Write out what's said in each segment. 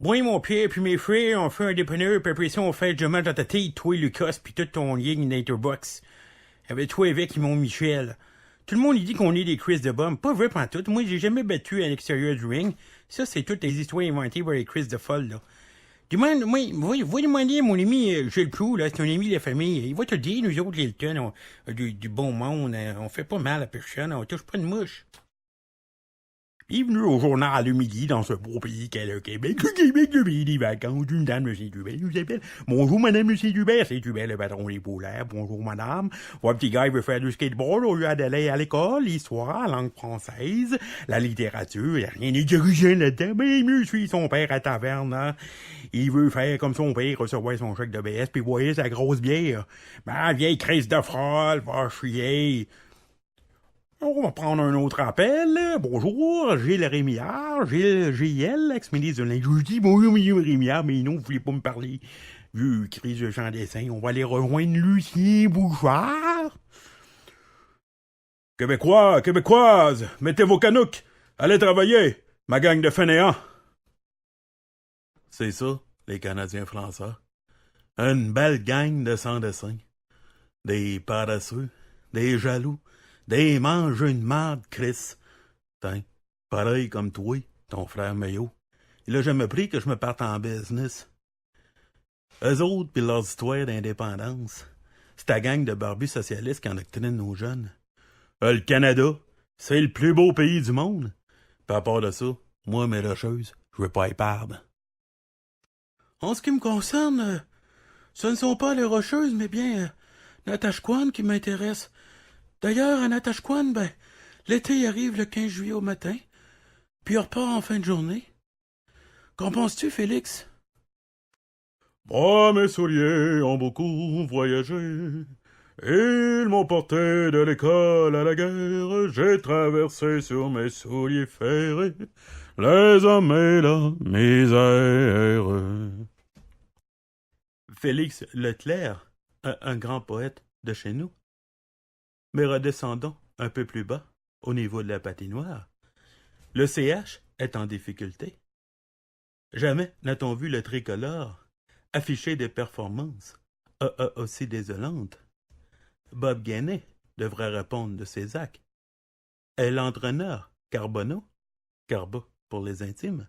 Moi, mon père puis mes frères, on fait un dépanneur, puis après ça, on fait je mange dans ta tête, toi, Lucas, puis toute ton ligne d'Interbox. Avec toi avec mon Michel. Tout le monde il dit qu'on est des Chris de bum. Pas vrai pantoute. Moi, j'ai jamais battu à l'extérieur du ring. Ça, c'est toutes les histoires inventées par les Chris de folle, là. Demande, moi, vous demander à mon ami Gilles Proulx, là, c'est un ami de la famille. Il va te dire, nous autres, Hilton, du bon monde, on fait pas mal à personne, on touche pas de mouche. Bienvenue au journal le midi dans ce beau pays qu'est le Québec. Le Québec, le pays des vacances. Une dame, M. Dubé, nous appelle. Bonjour, madame, M. Dubé. C'est Dubé, le patron des polaires. Bonjour, madame. Votre petit gars, il veut faire du skateboard au lieu d'aller à l'école, l'histoire, la langue française, la littérature. Il n'y a rien d'intelligent là-dedans. Mais mieux suit son père à taverne, hein. Il veut faire comme son père, recevoir son chèque de BS, puis voyez sa grosse bière. Ben, vieille crise de frôle, va chier. On va prendre un autre appel. Bonjour, Gilles Rémillard, Gilles GL, ex-ministre de l'Industrie. Je dis bonjour, monsieur Rémillard, mais non, vous voulez pas me parler. Vieux crise de champ dessin, on va aller rejoindre Lucien Bouchard. Québécois, Québécoises, mettez vos canouques, allez travailler, ma gang de fainéants. C'est ça, les Canadiens français. Une belle gang de sans-dessin. Des paresseux, des jaloux, des mangeux de marde, Chris. Tiens, pareil comme toi, ton frère Mayo. Il a jamais pris que je me parte en business. Eux autres pis leurs histoires d'indépendance. C'est ta gang de barbus socialistes qui endoctrinent nos jeunes. Le Canada, c'est le plus beau pays du monde. Pis à part de ça, moi, mes rocheuses, je veux pas y perdre. En ce qui me concerne, ce ne sont pas les rocheuses, mais bien Natashquan qui m'intéresse. D'ailleurs, à Natashquan, l'été arrive le 15 juillet au matin, puis il repart en fin de journée. Qu'en penses-tu, Félix? Moi, mes souliers ont beaucoup voyagé. Ils m'ont porté de l'école à la guerre. J'ai traversé sur mes souliers ferrés les hommes et la misère. Félix Leclerc, un grand poète de chez nous. Mais redescendons un peu plus bas, au niveau de la patinoire. Le CH est en difficulté. Jamais n'a-t-on vu le tricolore afficher des performances aussi désolantes. Bob Gainet devrait répondre de ses actes. Et l'entraîneur Carbonneau, Carbo pour les intimes,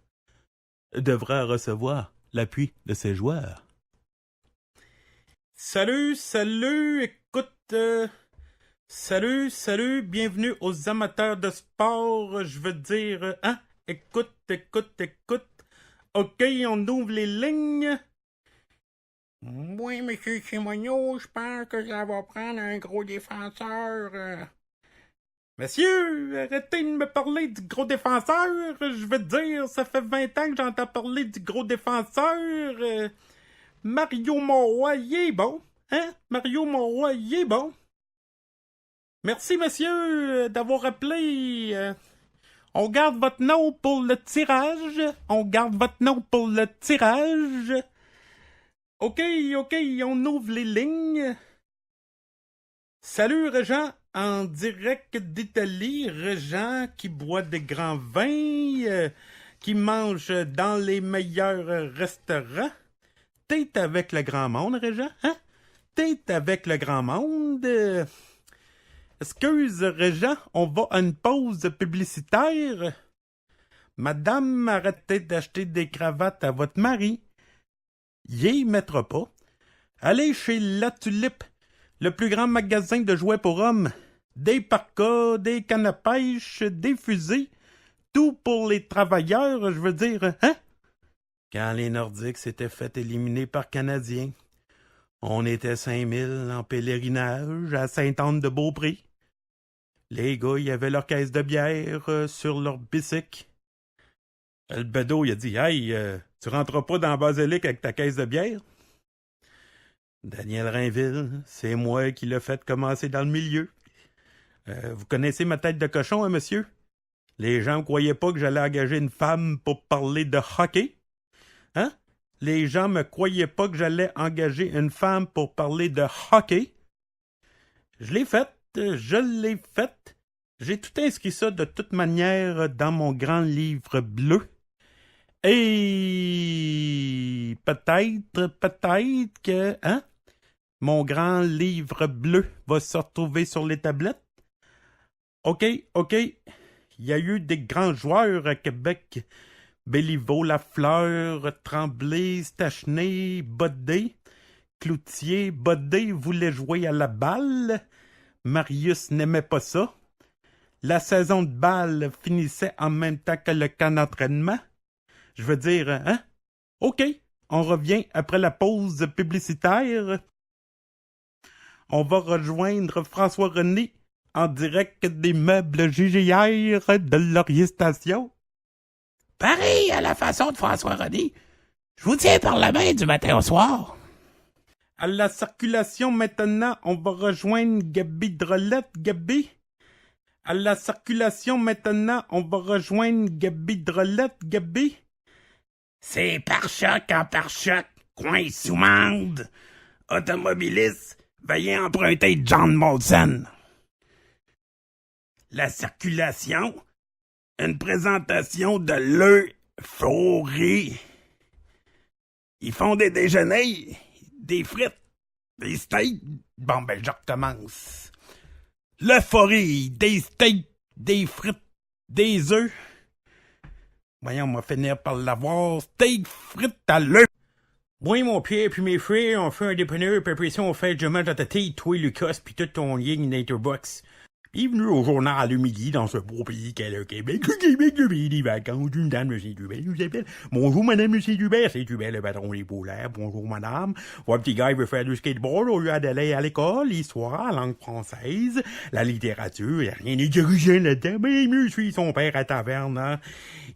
devra recevoir l'appui de ses joueurs. Salut, écoute... Salut, bienvenue aux amateurs de sport, je veux dire, hein? Écoute. OK, on ouvre les lignes. Oui, monsieur Simonio, je pense que ça va prendre un gros défenseur. Monsieur, arrêtez de me parler du gros défenseur, je veux dire, ça fait 20 ans que j'entends parler du gros défenseur. Mario Monroy, il est bon, hein? Mario Monroy, il est bon. Merci, monsieur, d'avoir appelé. On garde votre nom pour le tirage. OK, on ouvre les lignes. Salut, Régent, en direct d'Italie. Régent qui boit des grands vins, qui mange dans les meilleurs restaurants. T'es avec le grand monde, Régent, hein? T'es avec le grand monde. Excuse, Régent, on va à une pause publicitaire. Madame, arrêtez d'acheter des cravates à votre mari. Y mettra pas. Allez chez La Tulipe, le plus grand magasin de jouets pour hommes. Des parkas, des cannes à pêche, des fusils. Tout pour les travailleurs, je veux dire, hein? Quand les Nordiques s'étaient fait éliminer par Canadiens, on était 5000 en pèlerinage à Sainte-Anne-de-Beaupré. Les gars, ils avaient leur caisse de bière sur leur bicycle. Le bedeau, il a dit « Hey, tu rentreras pas dans la basilique avec ta caisse de bière? » Daniel Rainville, c'est moi qui l'ai fait commencer dans le milieu. Vous connaissez ma tête de cochon, hein, monsieur? Les gens ne croyaient pas que j'allais engager une femme pour parler de hockey? Hein? Les gens me croyaient pas que j'allais engager une femme pour parler de hockey? Je l'ai fait. J'ai tout inscrit ça de toute manière dans mon grand livre bleu. Et peut-être que, hein? Mon grand livre bleu va se retrouver sur les tablettes. OK. Il y a eu des grands joueurs à Québec. Béliveau, Lafleur, Tremblay, Stachny, Bodé. Cloutier, Bodé voulait jouer à la balle. Marius n'aimait pas ça. La saison de balle finissait en même temps que le camp d'entraînement. Je veux dire, hein? OK, on revient après la pause publicitaire. On va rejoindre François René en direct des meubles JGR de Laurier Station. Pareil à la façon de François René. Je vous tiens par la main du matin au soir. À la circulation maintenant, on va rejoindre Gabi Drolette. Gabi? À la circulation maintenant, on va rejoindre Gabi Drolette. Gabi? C'est pare-choc en pare-choc, coin sous-mande. Automobiliste, veuillez emprunter John Molson. La circulation, une présentation de l'euphorie. Ils font des déjeuners, des frites, des steaks. Bon, ben, je recommence. L'euphorie, des steaks, des frites, des œufs. Voyons, on va finir par l'avoir. Steak, frites à l'œuf. Moi, mon Pierre puis mes frères, on fait un dépanneur, puis après ça, on fait je mange dans ta tête, toi, Lucas, puis toute ton ligne Naturebox. Bienvenue au journal le midi dans ce beau pays qu'est le Québec. Le Québec, le pays des vacances, une dame de Saint-Hubert nous appelle. Bonjour, madame de Saint-Hubert. Saint-Hubert, le patron des polaires. Bonjour, madame. Votre petit gars, il veut faire du skateboard au lieu d'aller à l'école, l'histoire, la langue française, la littérature. Il n'y a rien d'intelligent là-dedans. Mais mieux suit son père à taverne, hein.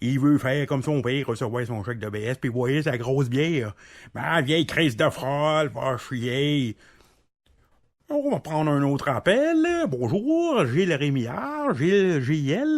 Il veut faire comme son père, recevoir son chèque de BS, puis voyez sa grosse bière. Ma vieille crise de frôle, va chier. On va prendre un autre appel. Bonjour, Gilles Rémillard, Gilles JL.